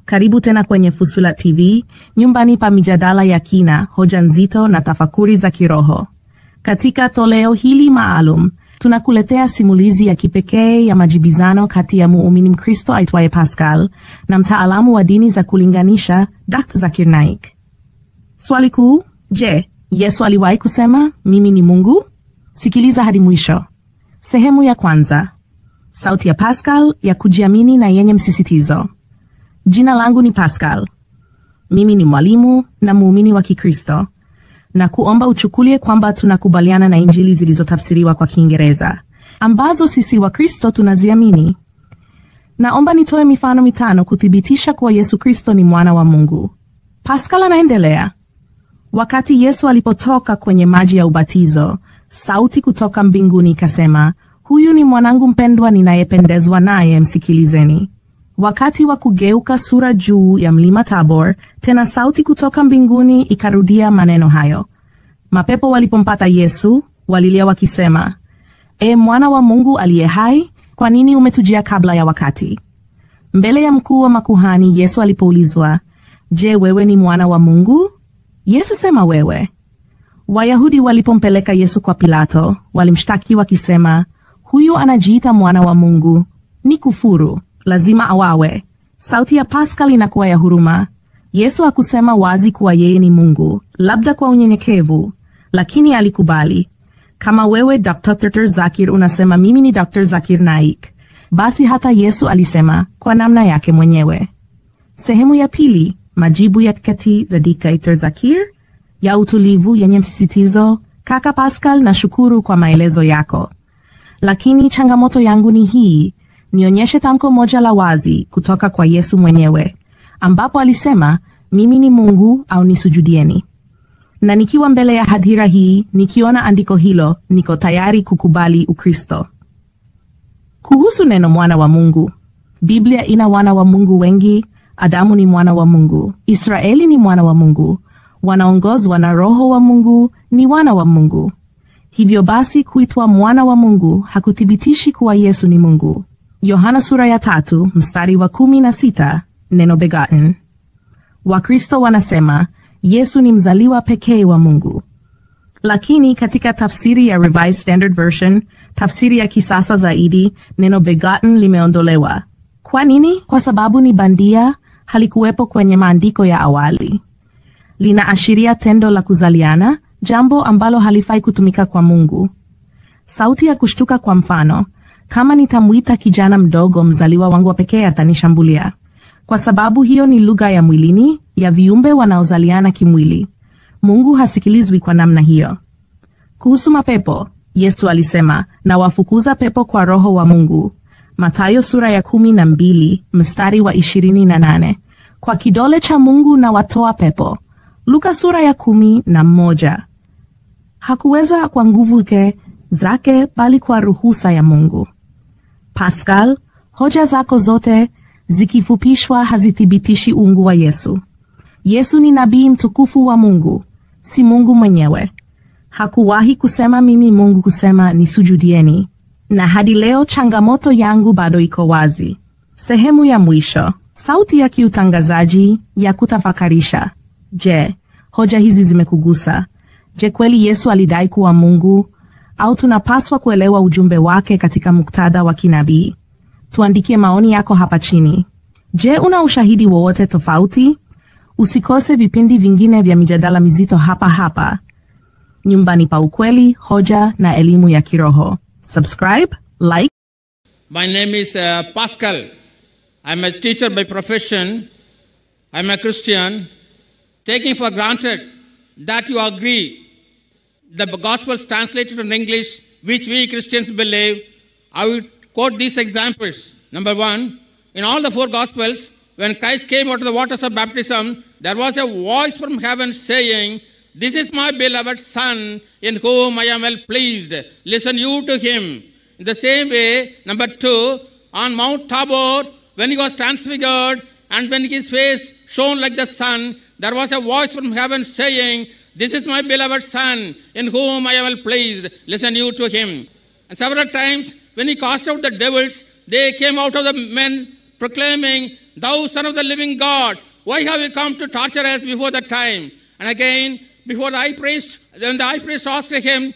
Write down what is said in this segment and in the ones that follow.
Karibu tena kwenye Fusula TV, nyumbani pa mijadala ya kina, hoja nzito na tafakuri za kiroho. Katika toleo hili maalum, tunakuletea simulizi ya kipekee ya majibizano kati ya muumini Mkristo aitwaye Pascal na mtaalamu wa dini za kulinganisha Dr. Zakir Naik. Swali kuu, je, Yesu aliwahi kusema, mimi ni Mungu? Sikiliza hadi mwisho. Sehemu ya kwanza. Sauti ya Pascal ya kujiamini na yenye msisitizo. Jina langu ni Pascal. Mimi ni mwalimu na muumini wa Kikristo, na kuomba uchukulie kwamba tunakubaliana na Injili zilizotafsiriwa kwa Kiingereza, ambazo sisi wa Kristo tunaziamini. Naomba nitoe mifano mitano kuthibitisha kuwa Yesu Kristo ni mwana wa Mungu. Pascal anaendelea. Wakati Yesu alipotoka kwenye maji ya ubatizo, sauti kutoka mbinguni ikasema, huyu ni mwanangu mpendwa ninayependezwa naye, msikilizeni. Wakati wa kugeuka sura juu ya mlima Tabor, tena sauti kutoka mbinguni ikarudia maneno hayo. Mapepo walipompata Yesu, walilia wakisema, mwana wa Mungu aliye hai, kwa nini umetujia kabla ya wakati? Mbele ya mkuu wa makuhani Yesu alipoulizwa, je, wewe ni mwana wa Mungu? Yesu sema wewe. Wayahudi walipompeleka Yesu kwa Pilato, walimshtaki wakisema, huyu anajiita mwana wa Mungu, ni kufuru, lazima awawe. Sauti ya Pascal inakuwa ya huruma. Yesu hakusema wazi kuwa yeye ni Mungu, labda kwa unyenyekevu, lakini alikubali. Kama wewe Dr. Zakir unasema mimi ni Dr. Zakir Naik, basi hata Yesu alisema kwa namna yake mwenyewe. Sehemu ya pili, majibu ya kati za Dr. Zakir, ya utulivu yenye msisitizo. Kaka Pascal, na shukuru kwa maelezo yako, lakini changamoto yangu ni hii. Nionyeshe tamko moja la wazi kutoka kwa Yesu mwenyewe, ambapo alisema, mimi ni Mungu, au nisujudieni. Na nikiwa mbele ya hadhira hii, nikiona andiko hilo, niko tayari kukubali Ukristo. Kuhusu neno mwana wa Mungu, Biblia ina wana wa Mungu wengi. Adamu ni mwana wa Mungu, Israeli ni mwana wa Mungu, wanaongozwa na Roho wa Mungu ni wana wa Mungu. Hivyo basi kuitwa mwana wa Mungu hakuthibitishi kuwa Yesu ni Mungu. Yohana sura ya 3 mstari wa 16, neno begotten. Wakristo wanasema Yesu ni mzaliwa pekee wa Mungu. Lakini katika tafsiri ya Revised Standard Version, tafsiri ya kisasa zaidi, neno begotten limeondolewa. Kwa nini? Kwa sababu ni bandia, halikuwepo kwenye maandiko ya awali. Linaashiria tendo la kuzaliana, jambo ambalo halifai kutumika kwa Mungu. Sauti ya kushtuka, kwa mfano, kama nitamuita kijana mdogo mzaliwa wangu wa pekee, atanishambulia. Kwa sababu hiyo ni lugha ya mwilini, ya viumbe wanaozaliana kimwili. Mungu hasikilizwi kwa namna hiyo. Kuhusu mapepo, Yesu alisema, na wafukuza pepo kwa Roho wa Mungu. Mathayo sura ya 12 mstari wa 28. Kwa kidole cha Mungu na watoa pepo. Luka sura ya 11. Hakuweza kwa nguvu zake, bali kwa ruhusa ya Mungu. Pascal, hoja zako zote zikifupishwa hazithibitishi uungu wa Yesu. Yesu ni nabii mtukufu wa Mungu, si Mungu mwenyewe. Hakuwahi kusema mimi Mungu, kusema nisujudieni. Na hadi leo changamoto yangu bado iko wazi. Sehemu ya mwisho, sauti ya kiutangazaji ya kutafakarisha. Je, hoja hizi zimekugusa? Je, kweli Yesu alidai kuwa Mungu, au tunapaswa kuelewa ujumbe wake katika muktadha wa kinabii? Tuandikie maoni yako hapa chini. Je, una ushahidi wowote tofauti? Usikose vipindi vingine vya mijadala mizito hapa nyumbani pa ukweli, hoja na elimu ya kiroho. Subscribe, like. My name is Pascal. I'm a teacher by profession. I'm a Christian. Taking for granted that you agree the Gospels translated in English, which we Christians believe, I will quote these examples. Number 1, in all the 4 Gospels, when Christ came out of the waters of baptism, there was a voice from heaven saying, this is my beloved Son, in whom I am well pleased. Listen you to him. In the same way, number 2, on Mount Tabor, when he was transfigured and when his face shone like the sun, there was a voice from heaven saying, this is my beloved Son, in whom I am well pleased. Listen you to him. And several times, when he cast out the devils, they came out of the men proclaiming, Thou Son of the living God, why have you come to torture us before the time? And again, before the high priest, then the high priest asked him,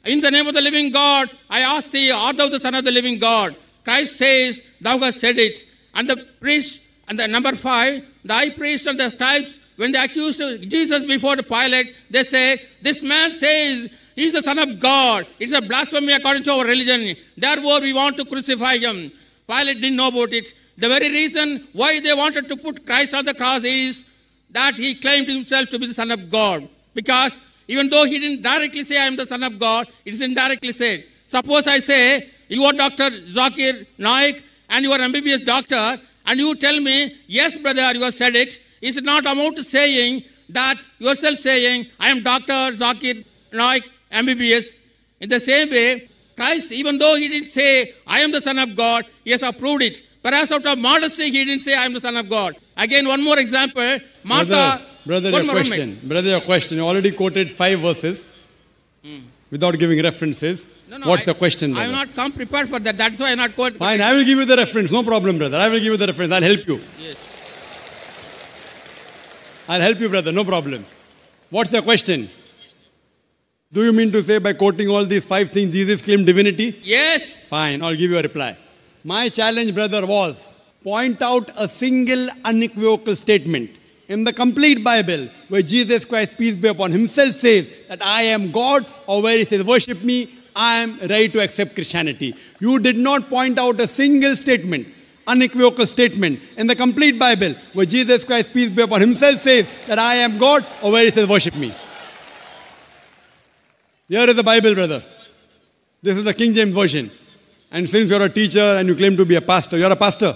in the name of the living God, I ask thee, art thou the Son of the living God? Christ says, thou hast said it. And the priest, and the number 5, the high priest and the scribes, when they accused Jesus before the Pilate, they said, this man says he is the Son of God. It's a blasphemy according to our religion. Therefore, we want to crucify him. Pilate didn't know about it. The very reason why they wanted to put Christ on the cross is that he claimed himself to be the Son of God. Because even though he didn't directly say, I am the Son of God, it is indirectly said. Suppose I say, you are Dr. Zakir Naik and you are MBBS doctor, and you tell me, yes, brother, you have said it. Is it not amount to saying that yourself saying, I am Dr. Zakir Naik, MBBS? In the same way, Christ, even though he didn't say, I am the Son of God, he has approved it. Perhaps out of modesty, he didn't say, I am the Son of God. Again, one more example. Martha. Brother, your question. You already quoted 5 verses without giving references. No, What's the question, brother? I have not come prepared for that. That's why I not quote. Fine, I will give you the reference. No problem, brother. I will give you the reference. I'll help you. Yes. I'll help you, brother. No problem. What's the question? Do you mean to say by quoting all these 5 things, Jesus claimed divinity? Yes. Fine, I'll give you a reply. My challenge, brother, was point out a single unequivocal statement in the complete Bible where Jesus Christ, peace be upon him, himself says that I am God, or where he says, worship me, I am ready to accept Christianity. You did not point out a single statement, unequivocal statement in the complete Bible where Jesus Christ, peace be upon him, himself says that I am God, or where he says, worship me. Here is the Bible, brother. This is the King James Version. And since you're a teacher and you claim to be a pastor, you're a pastor.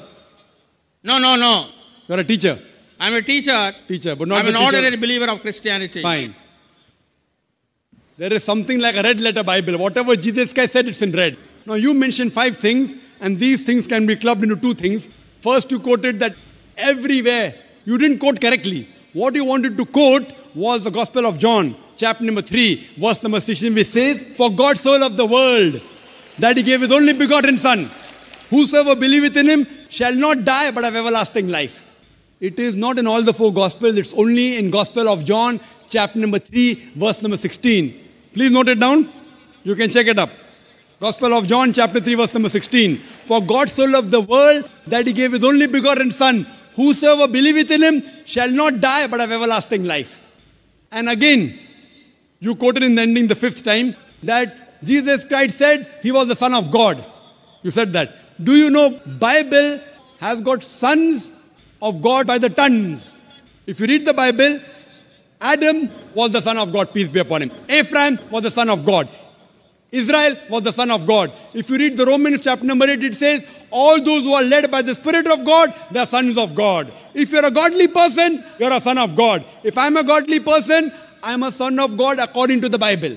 No. You're a teacher. I'm a teacher. But not I'm an ordinary believer of Christianity. Fine. There is something like a red letter Bible. Whatever Jesus Christ said, it's in red. Now you mentioned 5 things, and these things can be clubbed into 2 things. First, you quoted that everywhere. You didn't quote correctly. What you wanted to quote was the Gospel of John, chapter number 3, verse number 16, which says, for God so loved the world that he gave his only begotten Son. Whosoever believeth in him shall not die but have everlasting life. It is not in all the 4 Gospels. It's only in Gospel of John, chapter number 3, verse number 16. Please note it down. You can check it up. Gospel of John, chapter 3, verse number 16. For God so loved the world that he gave his only begotten Son. Whosoever believeth in him shall not die but have everlasting life. And again, you quoted in the ending the 5th time that Jesus Christ said he was the Son of God. You said that. Do you know Bible has got sons of God by the tons? If you read the Bible, Adam was the son of God, peace be upon him. Ephraim was the son of God. Israel was the son of God. If you read the Romans chapter number 8, it says, all those who are led by the Spirit of God, they are sons of God. If you're a godly person, you're a son of God. If I'm a godly person, I'm a son of God according to the Bible.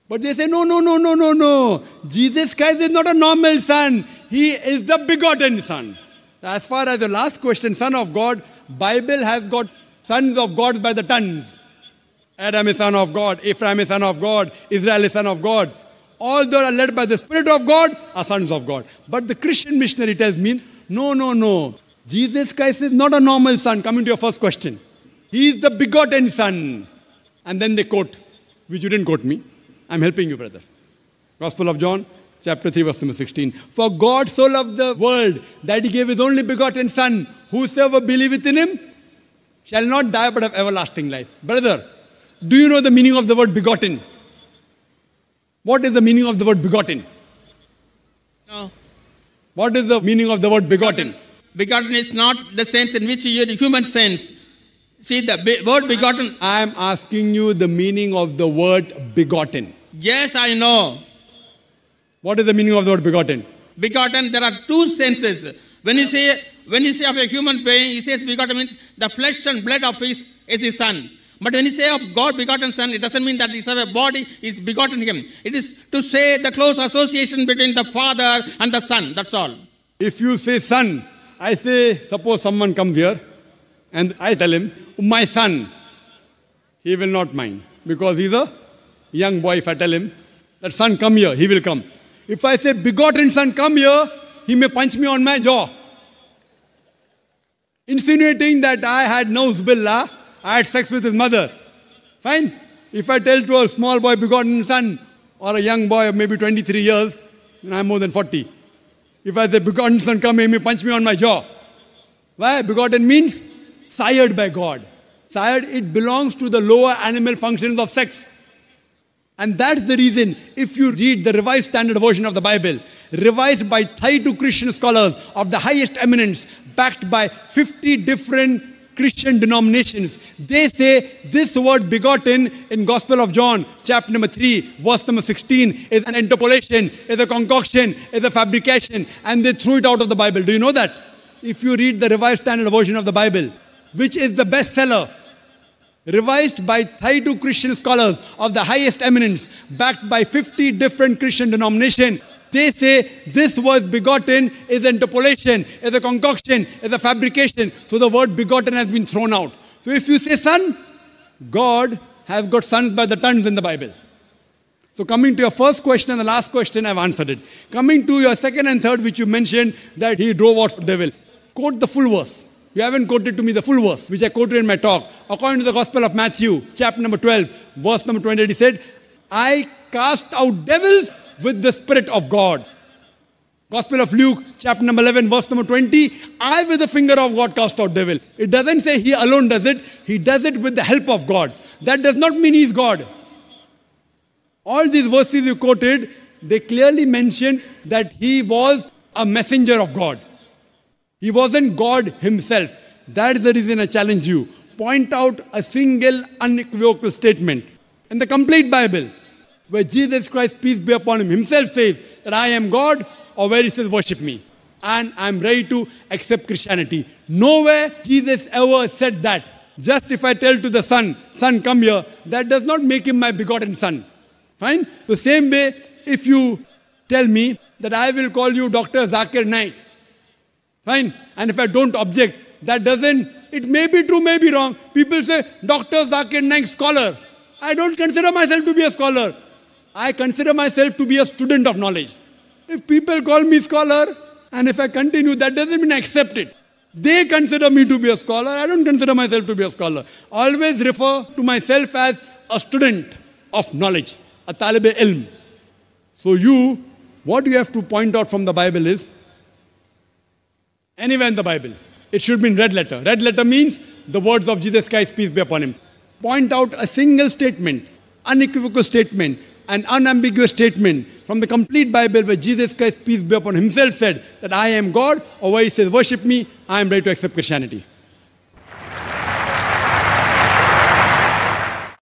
But they say, no. Jesus Christ is not a normal son. He is the begotten Son. As far as the last question, Son of God, Bible has got sons of God by the tons. Adam is son of God, Ephraim is son of God, Israel is son of God. All those are led by the Spirit of God are sons of God. But the Christian missionary tells me, no. Jesus Christ is not a normal son. Coming to your first question. He is the begotten Son. And then they quote, which you didn't quote me. I'm helping you, brother. Gospel of John, chapter 3, verse number 16. For God so loved the world that he gave his only begotten Son. Whosoever believeth in him shall not die but have everlasting life. Brother, do you know the meaning of the word begotten? What is the meaning of the word begotten? No. What is the meaning of the word begotten? Begotten is not the sense in which you use the human sense. See, the word begotten. I am asking you the meaning of the word begotten. Yes, I know. What is the meaning of the word begotten? Begotten, there are 2 senses. When you say of a human being, he says begotten means the flesh and blood of his son. But when you say of God begotten Son, it doesn't mean that his body is begotten him. It is to say the close association between the Father and the Son. That's all. If you say son, I say, suppose someone comes here and I tell him, my son, he will not mind because he's a young boy. If I tell him that son come here, he will come. If I say begotten Son come here, he may punch me on my jaw. insinuating that I had nauzubillah, I had sex with his mother. Fine. If I tell to a small boy begotten son, or a young boy of maybe 23 years, then I'm more than 40. If I say begotten son, come here, punch me on my jaw. Why? Begotten means sired by God. Sired, it belongs to the lower animal functions of sex. And that's the reason, if you read the Revised Standard Version of the Bible, revised by 32 Christian scholars of the highest eminence, backed by 50 different Christian denominations, they say this word begotten in Gospel of John, chapter number 3, verse number 16, is an interpolation, is a concoction, is a fabrication, and they threw it out of the Bible. Do you know that? If you read the Revised Standard Version of the Bible, which is the bestseller, revised by 32 Christian scholars of the highest eminence, backed by 50 different Christian denominations, they say this word begotten is an interpolation, is a concoction, is a fabrication. So the word begotten has been thrown out. So if you say son, God has got sons by the tons in the Bible. So coming to your first question and the last question, I've answered it. Coming to your second and third, which you mentioned, that he drove out devils. Quote the full verse. You haven't quoted to me the full verse, which I quoted in my talk. According to the Gospel of Matthew, chapter number 12, verse number 28, he said, I cast out devils with the Spirit of God. Gospel of Luke, chapter number 11, verse number 20, I with the finger of God cast out devils. It doesn't say he alone does it. He does it with the help of God. That does not mean he's God. All these verses you quoted, they clearly mention that he was a messenger of God. He wasn't God himself. That is the reason I challenge you. Point out a single unequivocal statement in the complete Bible where Jesus Christ, peace be upon him, himself says that I am God, or where he says worship me. And I'm ready to accept Christianity. Nowhere Jesus ever said that. Just if I tell to the son, son come here, that does not make him my begotten son. Fine? The same way, if you tell me that I will call you Dr. Zakir Naik, fine, and if I don't object, that doesn't, it may be true, may be wrong. People say, Dr. Zakir Naik, scholar. I don't consider myself to be a scholar. I consider myself to be a student of knowledge. If people call me scholar, and if I continue, that doesn't mean I accept it. They consider me to be a scholar. I don't consider myself to be a scholar. Always refer to myself as a student of knowledge, a talib ilm. So you, what you have to point out from the Bible is, anywhere in the Bible, it should be in red letter. Red letter means the words of Jesus Christ, peace be upon him. Point out a single statement, unequivocal statement, an unambiguous statement from the complete Bible where Jesus Christ, peace be upon him, himself said that I am God, or where he says worship me, I am ready to accept Christianity.